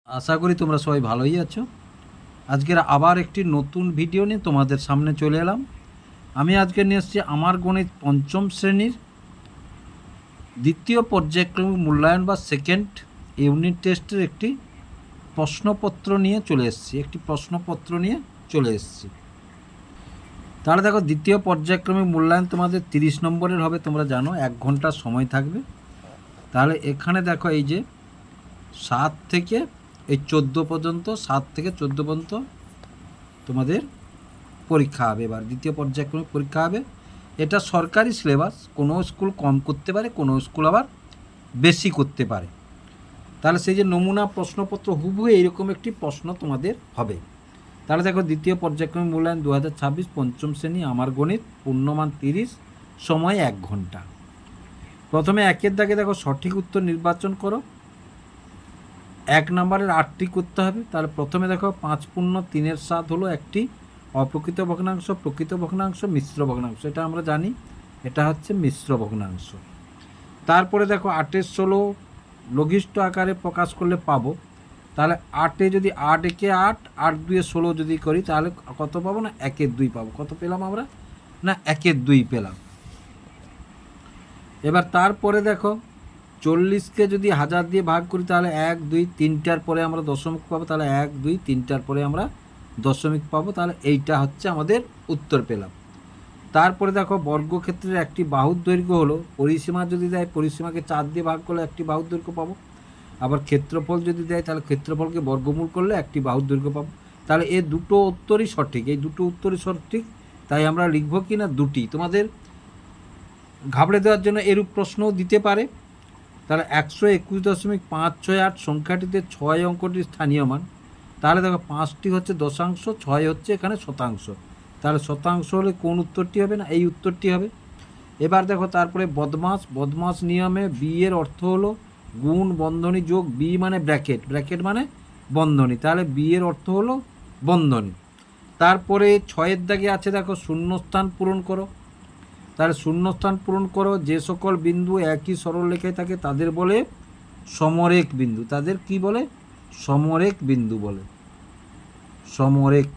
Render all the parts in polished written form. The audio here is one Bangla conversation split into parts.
আশা করি তোমরা সবাই ভালোই আছো। আজকের আবার একটি নতুন ভিডিও নিয়ে তোমাদের সামনে চলে এলাম। আমি আজকে নিয়ে এসেছি আমার গণিত পঞ্চম শ্রেণীর দ্বিতীয় পর্যায়ক্রমিক মূল্যায়ন বা সেকেন্ড ইউনিট টেস্টের একটি প্রশ্নপত্র নিয়ে চলে এসেছি। তাহলে দেখো, দ্বিতীয় পর্যায়ক্রমিক মূল্যায়ন তোমাদের 30 নম্বরের হবে, তোমরা জানো 1 ঘন্টার সময় থাকবে। তাহলে এখানে দেখো, এই যে 7 থেকে 14 পর্যন্ত তোমাদের পরীক্ষা হবে। এবার দ্বিতীয় পর্যায়ক্রমিক পরীক্ষা হবে। এটা সরকারি সিলেবাস, কোনো স্কুল কম করতে পারে, কোনো স্কুল আবার বেশি করতে পারে। তাহলে সেই যে নমুনা প্রশ্নপত্র হুবহু এইরকম একটি প্রশ্ন তোমাদের হবে। তাহলে দেখো, দ্বিতীয় পর্যায়ক্রমিক মূল্যায়ন 2026 পঞ্চম শ্রেণী আমার গণিত, পূর্ণমান 30, সময় 1 ঘন্টা। প্রথমে 1-এর দাগে দেখো, সঠিক উত্তর নির্বাচন করো। 1 নম্বরের 8টি করতে হবে। তাহলে প্রথমে দেখো, 5 পূর্ণ 3-এর 7 হলো একটি অপ্রকৃত ভগ্নাংশ, প্রকৃত ভগ্নাংশ, মিশ্র ভগ্নাংশ। এটা আমরা জানি, এটা হচ্ছে মিশ্র ভগ্নাংশ। তারপরে দেখো, 8-এর 16 লঘিষ্ঠ আকারে প্রকাশ করলে পাবো। তাহলে 8-এ যদি 8 একে 8, 8 2-এ 16 যদি করি, তাহলে কত পাবো? না 1-এর 2 পাবো। কত পেলাম আমরা? না 1-এর 2 পেলাম। এবার তারপরে দেখো, 40কে যদি 1000 দিয়ে ভাগ করি, তাহলে 1 2 3টার পরে আমরা দশমিক পাবো। তাহলে 1 2 3টার পরে আমরা দশমিক পাবো। তাহলে এইটা হচ্ছে আমাদের উত্তর পেলাম। তারপরে দেখো, বর্গক্ষেত্রের একটি বাহুর দৈর্ঘ্য হলো, পরিসীমা যদি দেয়, পরিসীমাকে 4 দিয়ে ভাগ করলে একটি বাহুর দৈর্ঘ্য পাবো। আবার ক্ষেত্রফল যদি দেয়, তাহলে ক্ষেত্রফলকে বর্গমূল করলে একটি বাহুর দৈর্ঘ্য পাবো। তাহলে এই দুটো উত্তরই সঠিক, তাই আমরা লিখবো কি না দুটি। তোমাদের ঘাবড়ে দেওয়ার জন্য এরূপ প্রশ্নও দিতে পারে। তাহলে 121.568 সংখ্যাটিতে 6 অঙ্কটি স্থানীয় মান। তাহলে দেখো, 5টি হচ্ছে দশাংশ, 6 হচ্ছে এখানে শতাংশ। তাহলে শতাংশ হলে কোন উত্তরটি হবে? না এই উত্তরটি হবে। এবার দেখো, তারপরে বদমাস নিয়মে বি এর অর্থ হলো গুণ বন্ধনী যোগ, বি মানে ব্র্যাকেট, ব্র্যাকেট মানে বন্ধনী। তাহলে বি এর অর্থ হলো বন্ধনী। তারপরে 6-এর দাগে আছে দেখো, শূন্যস্থান পূরণ করো। তাহলে শূন্যস্থান পূরণ করো, যে সকল বিন্দু একই সরলরেখায় থাকে তাদের বলে সমরেখ বিন্দু। তাদের কি বলে? সমরেখ বিন্দু বলে, সমরেখ।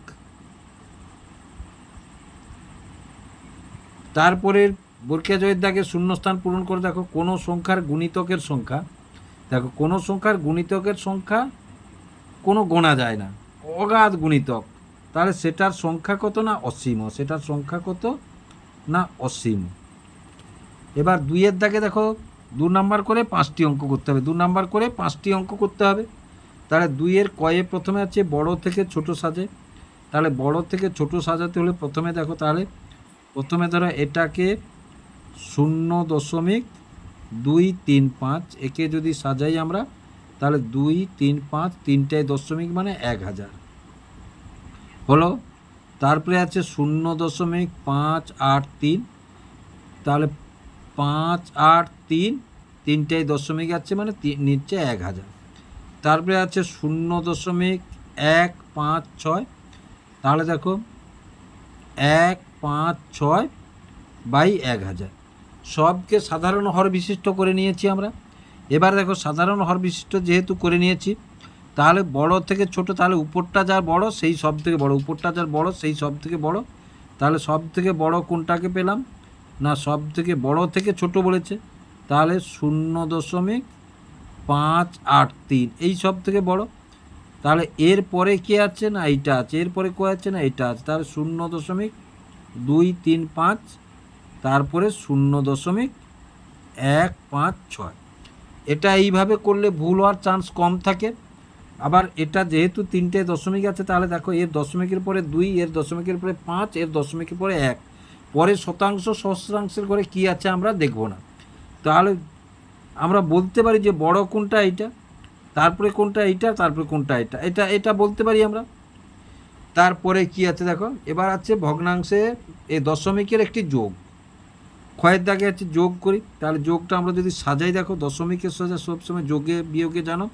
তারপরে বর্গীয় জয়ের দাগে শূন্যস্থান পূরণ করে দেখো, কোনো সংখ্যার গুণিতকের সংখ্যা, দেখো কোনো সংখ্যার গুণিতকের সংখ্যা কোনো গোনা যায় না, অগাধ গুণিতক। তাহলে সেটার সংখ্যা কত? না অসীম। সেটার সংখ্যা কত? না অসীম। এবার 2-এর দাগে দেখো, 2 নাম্বার করে 5টি অঙ্ক করতে হবে, 2 নাম্বার করে 5টি অঙ্ক করতে হবে। তাহলে 2-এর কয়ে প্রথমে আছে বড় থেকে ছোট সাজে। তাহলে বড় থেকে ছোট সাজাতে হলে প্রথমে দেখো, তাহলে প্রথমে ধরো এটাকে 0.235, একে যদি সাজাই আমরা, তাহলে 2 3 5, 3টায় দশমিক মানে 1000 হলো। তারপরে আছে 0.583, তাহলে 5 8 3, 3টায় দশমিক আছে মানে নিচে 1000। তারপরে আছে 0.156, তাহলে দেখো 156/1000। সবকে সাধারণ হর বিশিষ্ট করে নিয়েছি আমরা। এবার দেখো, সাধারণ হর বিশিষ্ট যেহেতু করে নিয়েছি, তাহলে বড় থেকে ছোট, তাহলে উপরটা যার বড় সেই সব থেকে বড়, উপরটা যার বড় সেই সব থেকে বড়। তাহলে সব থেকে বড় কোনটাকে পেলাম? না সব থেকে বড় থেকে ছোট বলেছে, তাহলে 0.583 এই সব থেকে বড়। তাহলে এর পরে কি আছে? না এইটা আছে। এর পরে কী আছে? না এইটা আছে। তাহলে 0.235, তারপরে 0.156। এটা এইভাবে করলে ভুল হওয়ার চান্স কম থাকে। আবার এটা যেহেতু 3টে দশমিক আছে, তাহলে দেখো এর দশমিকের পরে 2, এর দশমিকের পরে 5, এর দশমিকের পরে 1, পরে শতাংশ সহস্রাংশের ঘরে কি আছে আমরা দেখব না। তাহলে আমরা বলতে পারি যে বড় কোনটা এইটা, তারপরে কোনটা এইটা, তারপরে কোনটা এটা, এটা বলতে পারি আমরা। তারপরে কি আছে দেখো, এবার আছে ভগ্নাংশে এই দশমিকের একটি যোগ। ক্ষয়ের দাগে আছে যোগ করি। তাহলে যোগটা আমরা যদি সাজাই, দেখো দশমিকের সোজা সবসময় যোগে বিয়োগে জানো,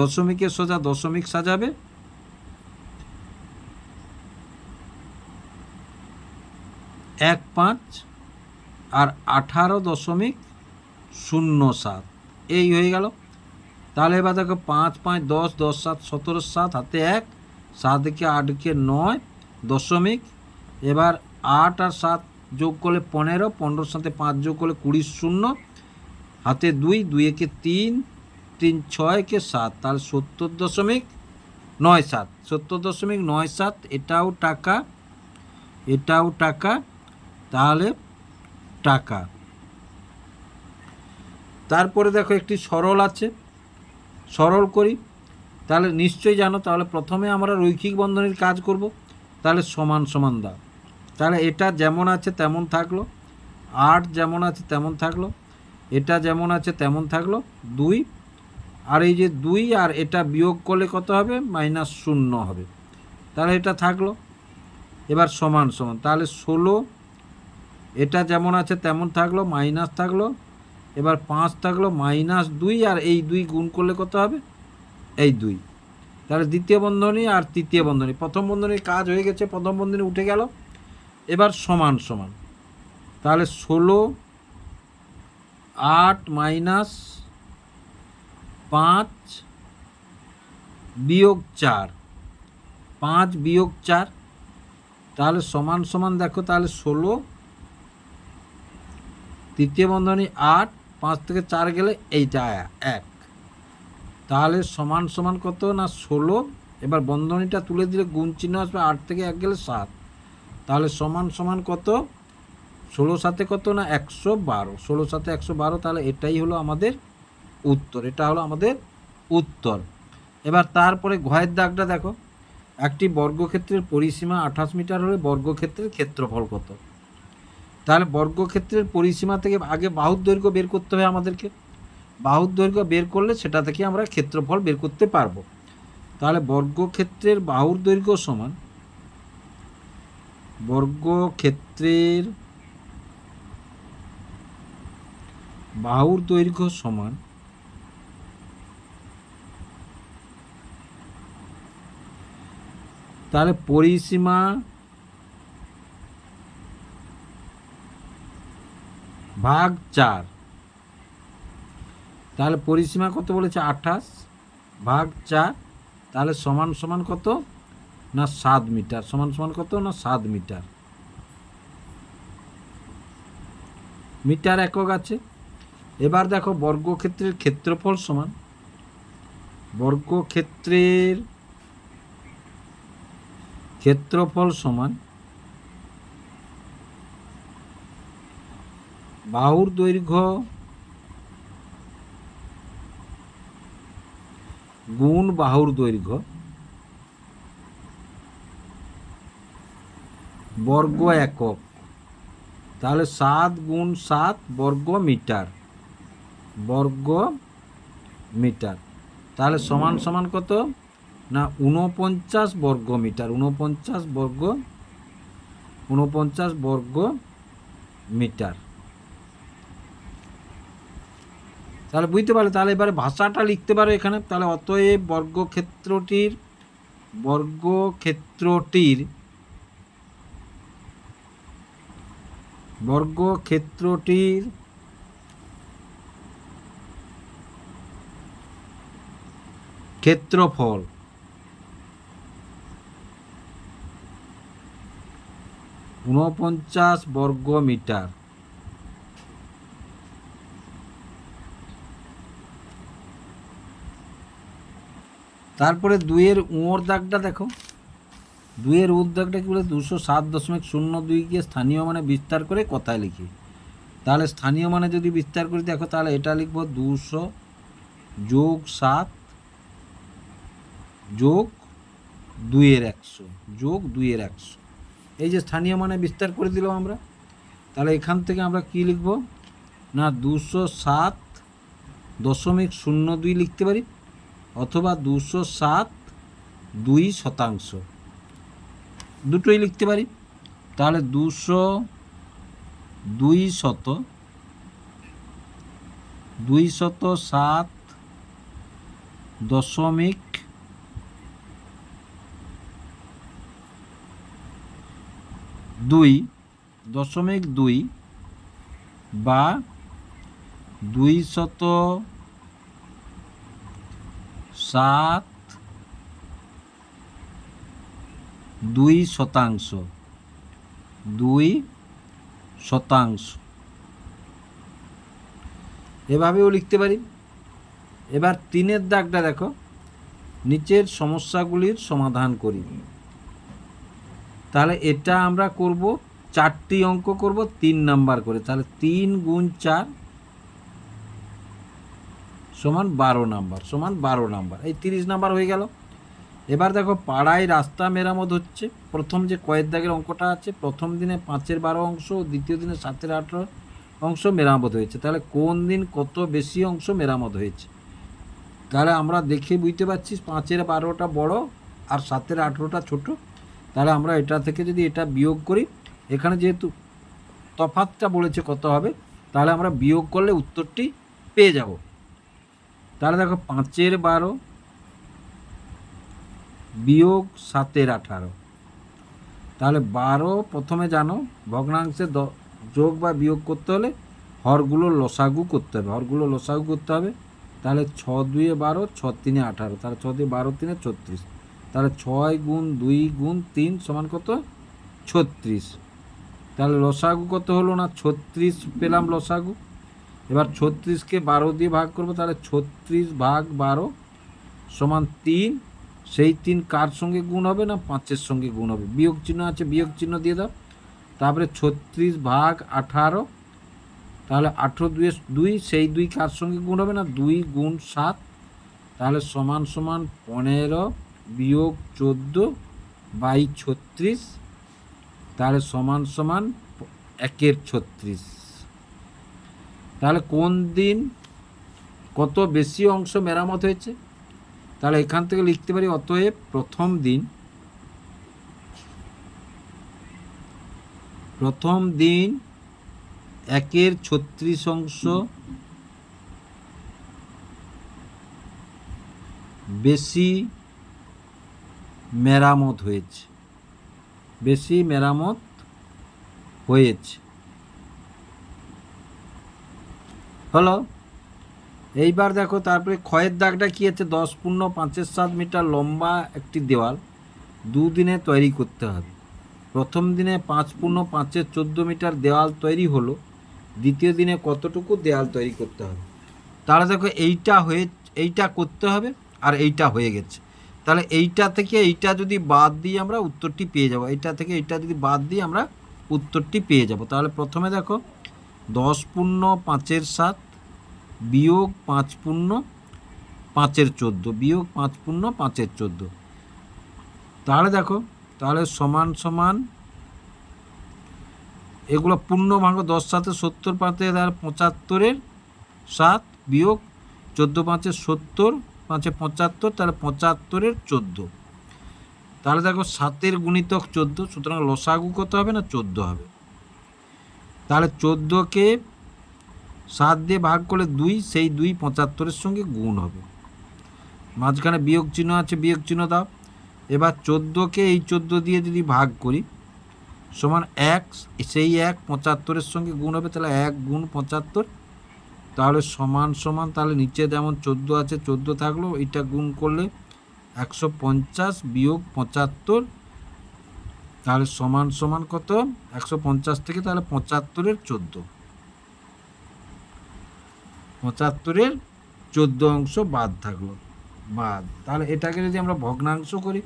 দশমিকের সোজা দশমিক সাজাবে, 1 5 আর 18.07 এই হয়ে গেল। তাহলে এবার দেখো 5 5 10, 10 7 17, 7 হাতে 1, 7 কে 8 কে 9 দশমিক। এবার 8 আর 7 যোগ করলে 15, 15 সাথে 5 যোগ করলে 20, শূন্য হাতে 2, 2 একে 3, 3 6 কে 7, তাহলে 70.97, 70.97। এটাও টাকা, এটাও টাকা, তাহলে টাকা। তারপরে দেখো একটি সরল আছে, সরল করি। তাহলে নিশ্চয়ই জানো, তাহলে প্রথমে আমরা রৈখিক বন্ধনীর কাজ করব। তাহলে সমান সমান দাও, তাহলে এটা যেমন আছে তেমন থাকলো, 8 যেমন আছে তেমন থাকলো, এটা যেমন আছে তেমন থাকলো 2, আর এই যে 2 আর এটা বিয়োগ করলে কত হবে? -0 হবে। তাহলে এটা থাকলো। এবার সমান সমান, তাহলে 16, এটা যেমন আছে তেমন থাকলো, মাইনাস থাকলো। এবার 5 থাকলো, -2, আর এই 2 গুণ করলে কত হবে? এই 2। তাহলে দ্বিতীয় বন্ধনী আর তৃতীয় বন্ধনী, প্রথম বন্ধনীর কাজ হয়ে গেছে, প্রথম বন্ধনী উঠে গেল। এবার সমান সমান, তাহলে 16, 8 -5 বিয়োগ 4, 5 বিয়োগ 4, তাহলে সমান সমান দেখো, তাহলে 16, তৃতীয় বন্ধনী 8, 5 থেকে 4 গেলে এইটা 1, তাহলে সমান সমান কত না 16। এবার বন্ধনীটা তুলে দিলে গুণ চিহ্ন আসবে, 8 থেকে 1 গেলে 7, তাহলে সমান সমান কত? 16 সাথে কত না 112, 16 সাথে 112, তাহলে এটাই হলো আমাদের উত্তর, এটা হলো আমাদের উত্তর। এবার তারপরে ঘয়ের দাগটা দেখো, একটি বর্গক্ষেত্রের পরিসীমা 28 মিটার হলে বর্গক্ষেত্রের ক্ষেত্রফল কত? তাহলে বর্গক্ষেত্রের পরিসীমা থেকে আগে বাহুর দৈর্ঘ্য বের করতে হবে আমাদেরকে, বাহুর দৈর্ঘ্য বের করলে সেটা থেকে আমরা ক্ষেত্রফল বের করতে পারবো। তাহলে বর্গক্ষেত্রের বাহুর দৈর্ঘ্য সমান, বর্গক্ষেত্রের বাহুর দৈর্ঘ্য সমান তাহলে পরিসীমা ভাগ 4, তাহলে পরিসীমা কত বলেছে? 28 ভাগ 4, তাহলে সমান সমান কত না 7 মিটার, সমান সমান কত না 7 মিটার। মিটার একক আছে। এবার দেখো বর্গক্ষেত্রের ক্ষেত্রফল সমান, বর্গক্ষেত্রের ক্ষেত্রফল সমান বাহুর দৈর্ঘ্য গুণ বাহুর দৈর্ঘ্য বর্গ একক, তাহলে 7 গুণ 7 বর্গ মিটার, বর্গ মিটার। তাহলে সমান সমান কত না 49 বর্গ মিটার, 49 বর্গ মিটার। তাহলে বুঝতে পারলে, তাহলে এবারে ভাষাটা লিখতে পারো এখানে। তাহলে অতএব বর্গক্ষেত্রটির ক্ষেত্রফল ঊনপঞ্চাশ বর্গ মিটার। তারপরে 2-এর উঁয়োর দাগটা দেখো, 2-এর উঁর দাগটা কি বলে? 207.02 কে স্থানীয় মানে বিস্তার করে কথায় লিখি। তাহলে স্থানীয় মানে যদি বিস্তার করে দেখো, তাহলে এটা লিখবো 200 যোগ 7 যোগ 2-এর 100 যোগ 2-এর 100। এই যে স্থানীয় মানে বিস্তার করে দিলাম আমরা। তাহলে এখান থেকে আমরা কি লিখব না 207.02 লিখতে পারি, অথবা 207.2%, দুটোই লিখতে পারি। তাহলে 207.2 বা 207 7.2%, 2%, এভাবেও লিখতে পারি। এবার 3-এর দাগটা দেখো, নিচের সমস্যাগুলির সমাধান করি। তাহলে এটা আমরা করব 4টি অঙ্ক করব 3 নাম্বার করে। তাহলে 3 গুণ 4 সমান 12 নাম্বার, সমান 12 নাম্বার, এই 30 নাম্বার হয়ে গেল। এবার দেখো পাড়ায় রাস্তা মেরামত হচ্ছে। প্রথম যে কয়ের দাগের অঙ্কটা আছে, প্রথম দিনে 5-এর 12 অংশ, দ্বিতীয় দিনে 7-এর 18 অংশ মেরামত হয়েছে। তাহলে কোন দিন কত বেশি অংশ মেরামত হয়েছে? তাহলে আমরা দেখে বুঝতে পারছি 5-এর 12টা বড় আর 7-এর 18টা ছোট। তাহলে আমরা এটা থেকে যদি এটা বিয়োগ করি, এখানে যেহেতু তফাৎটা বলেছে কত হবে, তাহলে আমরা বিয়োগ করলে উত্তরটি পেয়ে যাব। তাহলে দেখো 5-এর 12 বিয়োগ 7-এর 18, তাহলে 12 প্রথমে জানো ভগ্নাংশে যোগ বা বিয়োগ করতে হলে হরগুলো লসাগু করতে হবে, হরগুলো লসাগু করতে হবে। তাহলে 6-2 12, 6-3 18, তাহলে 6-2 12 3 36, তাহলে 6 গুণ 2 গুণ 3 সমান কত? 36। তাহলে লসাগু কত হলো না? 36 পেলাম লসাগু। এবার 36কে 12 দিয়ে ভাগ করবো, তাহলে 36 ভাগ 12 সমান 3। সেই 3 কার সঙ্গে গুণ হবে না? 5-এর সঙ্গে গুণ হবে। বিয়োগ চিহ্ন আছে, বিয়োগ চিহ্ন দিয়ে দাও। তারপরে 36 ভাগ 18, তাহলে 18 2, সেই 2 কার সঙ্গে গুণ হবে না? 2 গুণ 7, তাহলে সমান সমান 15 বিয়োগ 14/36, তাহলে সমান সমান 1-এর 36। তাহলে কোন দিন কত বেশি অংশ মেরামত হয়েছে? তাহলে এখান থেকে লিখতে পারি, অতএব প্রথম দিন 1-এর 36 অংশ বেশি মেরামত হয়েছে, বেশি মেরামত হয়েছে হলো। এইবার দেখো তারপরে ক্ষয়ের দাগটা কী আছে? 10.5-7 মিটার লম্বা একটি দেওয়াল 2 দিনে তৈরি করতে হবে। প্রথম দিনে 5.5-14 মিটার দেওয়াল তৈরি হলো, দ্বিতীয় দিনে কতটুকু দেওয়াল তৈরি করতে হবে? তাহলে দেখো এইটা করতে হবে আর এইটা হয়ে গেছে। তাহলে এইটা থেকে এইটা যদি বাদ দিয়ে আমরা উত্তরটি পেয়ে যাব, এইটা থেকে এইটা যদি বাদ দিয়ে আমরা উত্তরটি পেয়ে যাব। তাহলে প্রথমে দেখো 10.5-7 বিয়োগ 5.5-14 বিয়োগ 5.5-14, তাহলে দেখো তাহলে সমান সমান এগুলো পূর্ণ ভাঙ, 10 7 70 পাতে, তাহলে 75-এর 7 বিয়োগ 14 5 70, 5 75, তাহলে 75-এর 14। তাহলে দেখো 7-এর গুণিতক 14, সুতরাং লসাগু কত হবে না? 14 হবে। তাহলে 14কে 7 দিয়ে ভাগ করলে 2, সেই 2 75-এর সঙ্গে গুণ হবে। মাঝখানে বিয়োগ চিহ্ন আছে, বিয়োগ চিহ্ন দাও। এবার 14কে এই 14 দিয়ে যদি ভাগ করি সমান 1, সেই 1 75-এর সঙ্গে গুণ হবে, তাহলে 1 গুণ 75, তাহলে সমান সমান, তাহলে নিচে যেমন 14 আছে 14 থাকলো, এটা গুণ করলে 150 বিয়োগ 75, তাহলে সমান সমান কত? 150 থেকে তাহলে 75-এর 14, 75-এর 14 অংশ বাদ থাকলো, বাদ। তাহলে এটাকে যদি আমরা ভগ্নাংশ করি,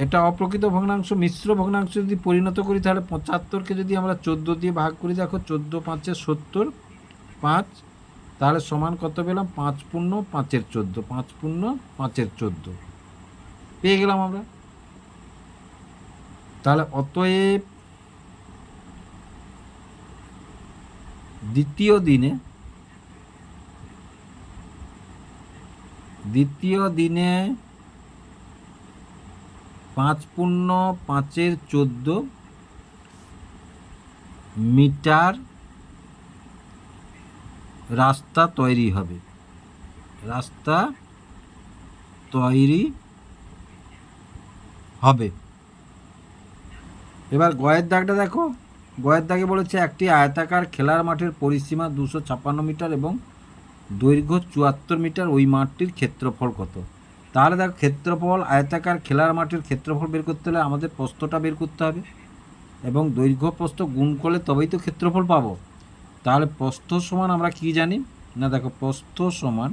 এটা অপ্রকৃত ভগ্নাংশ, মিশ্র ভগ্নাংশ যদি পরিণত করি, তাহলে 75-কে যদি আমরা 14 দিয়ে ভাগ করি, দেখো 14 5 70, 5, তাহলে সমান কত পেলাম? 5.5-14, 5.5-14 পেয়ে গেলাম আমরা। তাহলে অতএব দ্বিতীয় দিনে 5.5-14 মিটার রাস্তা তৈরি হবে, রাস্তা তৈরি হবে। এবার গয়ের দাগটা দেখো, গয়ের দাগে বলেছে একটি আয়তাকার খেলার মাঠের পরিসীমা 256 মিটার এবং দৈর্ঘ্য 74 মিটার, ওই মাঠটির ক্ষেত্রফল কত? তাহলে দেখো ক্ষেত্রফল, আয়তাকার খেলার মাঠের ক্ষেত্রফল বের করতে হলে আমাদের প্রস্থটা বের করতে হবে এবং দৈর্ঘ্য প্রস্থ গুণ করলে তবেই তো ক্ষেত্রফল পাবো। তাহলে প্রস্থ সমান আমরা কি জানি না, দেখো প্রস্থ সমান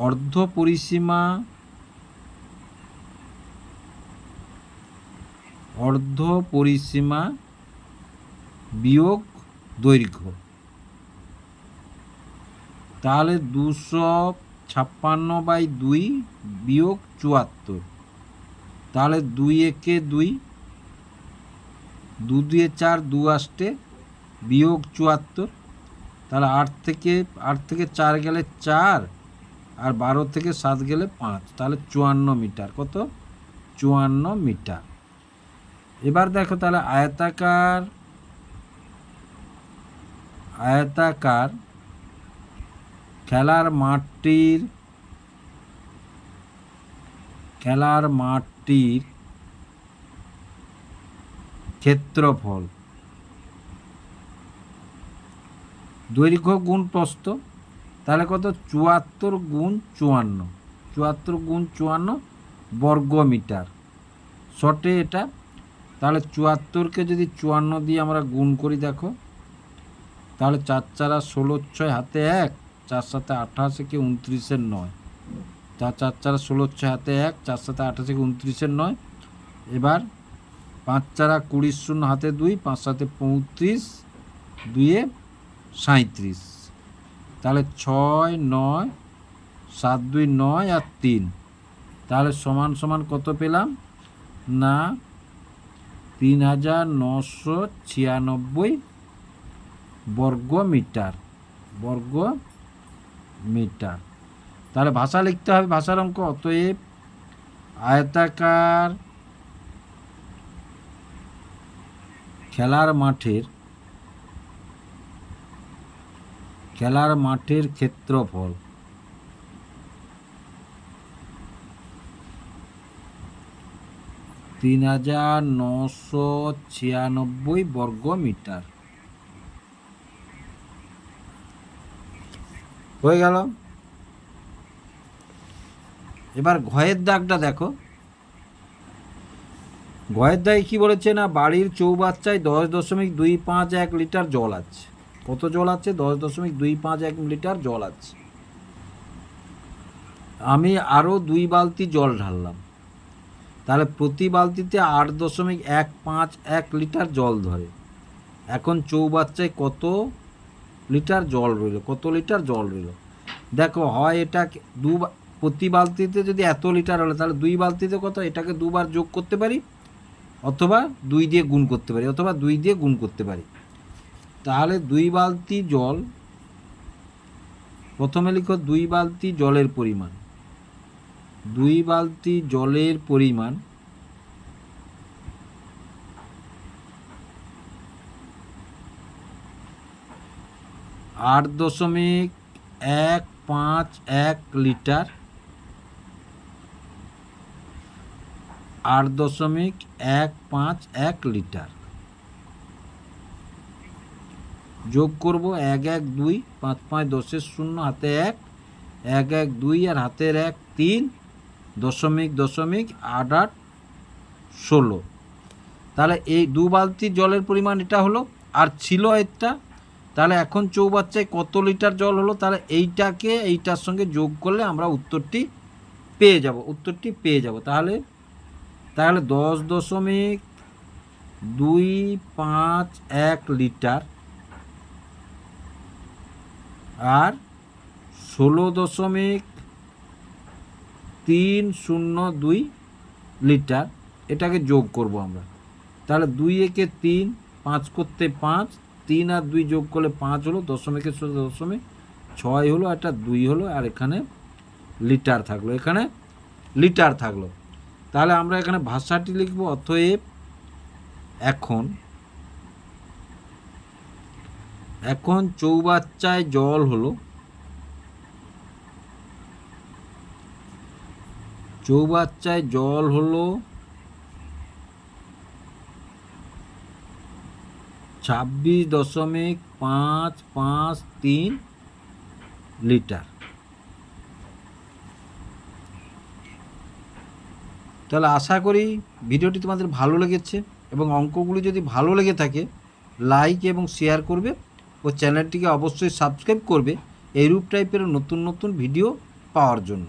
অর্ধ পরিসীমা বিয়োগ দৈর্ঘ্য। তাহলে 256/2 বিয়োগ 74। তাহলে 2 একে 2, 2 2 4, 2 8 বিয়োগ 74। তাহলে 8 থেকে 4 গেলে 4, আর 12 থেকে 7 গেলে 5, তাহলে 54 মিটার। কত? 54 মিটার। এবার দেখো তাহলে আয়তাকার খেলার মাঠটির ক্ষেত্রফল, দৈর্ঘ্য গুণ প্রস্থ, তাহলে কত? 74 গুণ 54, 74 গুণ 54 বর্গ মিটার। শর্টে এটা। তাহলে 74কে যদি 54 দিয়ে আমরা গুণ করি, দেখো তাহলে 4 4 16, 6 হাতে 1, 4 7 28, 29, 9। 4 4 16, 6 হাতে 1, 4 7 28, 29, 9। এবার 5 4 20, 0 হাতে 2, 5 7 35, 2 37। তাহলে 6 9 7 2 9 আর 3। তাহলে সমান সমান কত পেলাম না 3996 বর্গ মিটার। তাহলে ভাষা লিখতে হবে, ভাষার অঙ্ক। অতএব আয়তাকার খেলার মাঠের ক্ষেত্রফল, তিন 3996 বর্গ মিটার। হয়ে গেল। এবার ঘয়ের দাগটা দেখো। ঘয়ের দাগে কি বলেছে না, বাড়ির চৌবাচ্চায় 10.251 লিটার জল আছে। কত জল আছে? 10.251 লিটার জল আছে। আমি আরও 2 বালতি জল ঢাললাম, তাহলে প্রতি বালতিতে 8.151 লিটার জল ধরে। এখন চৌবাচ্চায় কত লিটার জল রইল? দেখো, হয় এটা প্রতি বালতিতে যদি এত লিটার হলে তাহলে 2 বালতিতে কত, এটাকে 2 বার যোগ করতে পারি, অথবা 2 দিয়ে গুণ করতে পারি, তাহলে 2 বালতি জল, প্রথমে লিখো 2 বালতি জলের পরিমাণ। 2 বালতি জলের পরিমাণ 8.151 লিটার। 8.151 লিটার যোগ করব 1 1 2, 5 5 10 0 হাতে 1, 1 1 2 আর হাতের 1 3, দশমিক 8 8 16। তাহলে এই 2 বালতি জলের পরিমাণ এটা হলো, আর ছিল এটা। তাহলে এখন চৌবাচ্চায় কত লিটার জল হলো, তাহলে এইটাকে এইটার সঙ্গে যোগ করলে আমরা উত্তরটি পেয়ে যাব। তাহলে 10.251 লিটার আর 16.302 লিটার, এটাকে যোগ করব আমরা। তাহলে 2 একে 3, 5 করতে 5, 3 আর 2 যোগ করলে 5 হলো, দশমিকের সাথে দশমিক 6 হলো, এটা 2 হলো, আর এখানে লিটার থাকলো। তাহলে আমরা এখানে ভাষাটি লিখব। অতএব এখন চৌবাচ্চায় জল হলো 26.553 লিটার। তাহলে আশা করি ভিডিওটি তোমাদের ভালো লেগেছে, এবং অঙ্কগুলি যদি ভালো লেগে থাকে লাইক এবং শেয়ার করবে ও চ্যানেলটিকে অবশ্যই সাবস্ক্রাইব করবে এইরূপ টাইপের নতুন নতুন ভিডিও পাওয়ার জন্য।